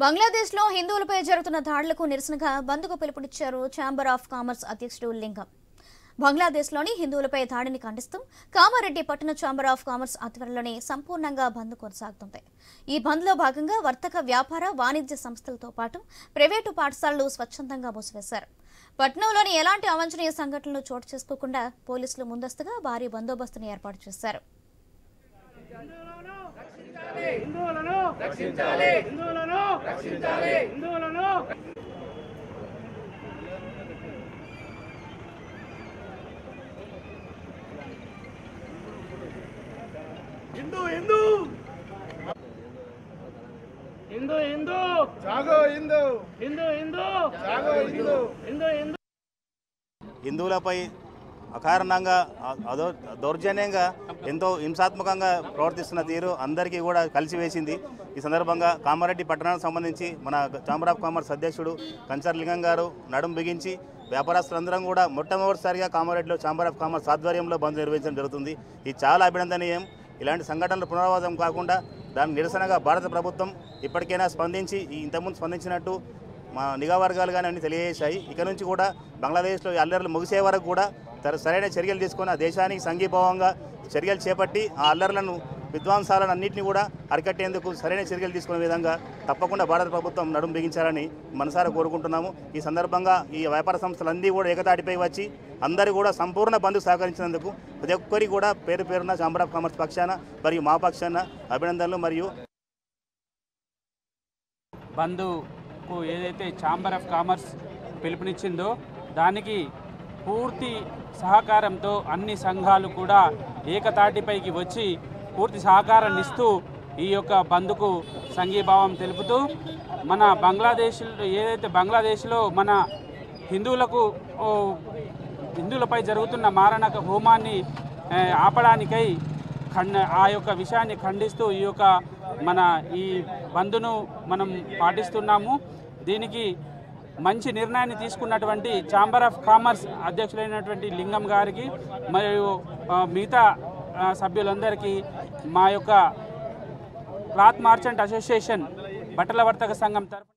బంగ్లాదేశ్లో హిందువులపై జరుగుతున్న దాడులకు నిరసనగా బంద్కు పిలుపునిచ్చారు ఛాంబర్ ఆఫ్ కామర్స్ అధ్యక్షుడు లింగం. బంగ్లాదేశ్లోని హిందువులపై దాడిని ఖండిస్తూ కామారెడ్డి పట్టణ ఛాంబర్ ఆఫ్ కామర్స్ ఆధ్వర్యంలోనే సంపూర్ణంగా బంద్ కొనసాగుతుంది. ఈ బంద్లో భాగంగా వర్తక వ్యాపార వాణిజ్య సంస్థలతో పాటు ప్రైవేటు పాఠశాలలు స్వచ్ఛందంగా మూసివేశారు. పట్టణంలోని ఎలాంటి అవాంఛనీయ సంఘటనలు చోటు చేసుకోకుండా పోలీసులు ముందస్తుగా భారీ బందోబస్తును ఏర్పాటు చేశారు. हिंदू हिंदू हिंदू हिंदू जागो हिंदू हिंदू हिंदू जागो हिंदू हिंदू हिंदू హిందువులపై అకారణంగా దౌర్జన్యంగా ఎంతో హింసాత్మకంగా ప్రవర్తిస్తున్న తీరు అందరికీ కూడా కలిసివేసింది. ఈ సందర్భంగా కామారెడ్డి పట్టణానికి సంబంధించి మన ఛాంబర్ ఆఫ్ కామర్స్ అధ్యక్షుడు కంచర్ లింగం గారు నడుం బిగించి వ్యాపారస్తులందరం కూడా మొట్టమొదటిసారిగా కామారెడ్డిలో ఛాంబర్ ఆఫ్ కామర్స్ ఆధ్వర్యంలో బంద్ నిర్వహించడం జరుగుతుంది. ఇది చాలా అభినందనీయం. ఇలాంటి సంఘటనలు పునరావృతం కాకుండా దాని నిరసనగా భారత ప్రభుత్వం ఇప్పటికైనా స్పందించి ఇంతకుముందు స్పందించినట్టు మా నిఘా వర్గాలు కానీ అన్ని తెలియజేశాయి. ఇక నుంచి కూడా బంగ్లాదేశ్లో ఈ అల్లర్లు ముగిసే వరకు కూడా సరైన చర్యలు తీసుకొని ఆ దేశానికి సంఘీభావంగా చర్యలు చేపట్టి ఆ అల్లర్లను విధ్వంసాలను అన్నింటినీ కూడా అరికట్టేందుకు సరైన చర్యలు తీసుకునే విధంగా తప్పకుండా భారత ప్రభుత్వం నడుం బిగించాలని మనసారా కోరుకుంటున్నాము. ఈ సందర్భంగా ఈ వ్యాపార సంస్థలన్నీ కూడా ఏకతాటిపై వచ్చి అందరూ కూడా సంపూర్ణ బంద్కు సహకరించినందుకు ప్రతి ఒక్కరికి కూడా పేరు పేరున ఛాంబర్ ఆఫ్ కామర్స్ పక్షాన మరియు మా పక్షాన అభినందనలు. మరియు బంద్కు ఏదైతే ఛాంబర్ ఆఫ్ కామర్స్ పిలుపునిచ్చిందో దానికి పూర్తి సహకారంతో అన్ని సంఘాలు కూడా ఏకతాటిపైకి వచ్చి పూర్తి సహకారాన్ని ఇస్తూ ఈ యొక్క బంద్కు సంఘీభావం తెలుపుతూ మన బంగ్లాదేశ్లో మన హిందువులపై జరుగుతున్న మారణక హోమాన్ని ఆపడానికై ఆ యొక్క విషయాన్ని ఖండిస్తూ ఈ బంద్ను మనం పాటిస్తున్నాము. దీనికి మంచి నిర్ణయాన్ని తీసుకున్నటువంటి ఛాంబర్ ఆఫ్ కామర్స్ అధ్యక్షులైనటువంటి లింగం గారికి మరియు మిగతా సభ్యులందరికీ మా యొక్క క్లాత్ మార్చెంట్ అసోసియేషన్ బట్టల వర్తక సంఘం తరఫున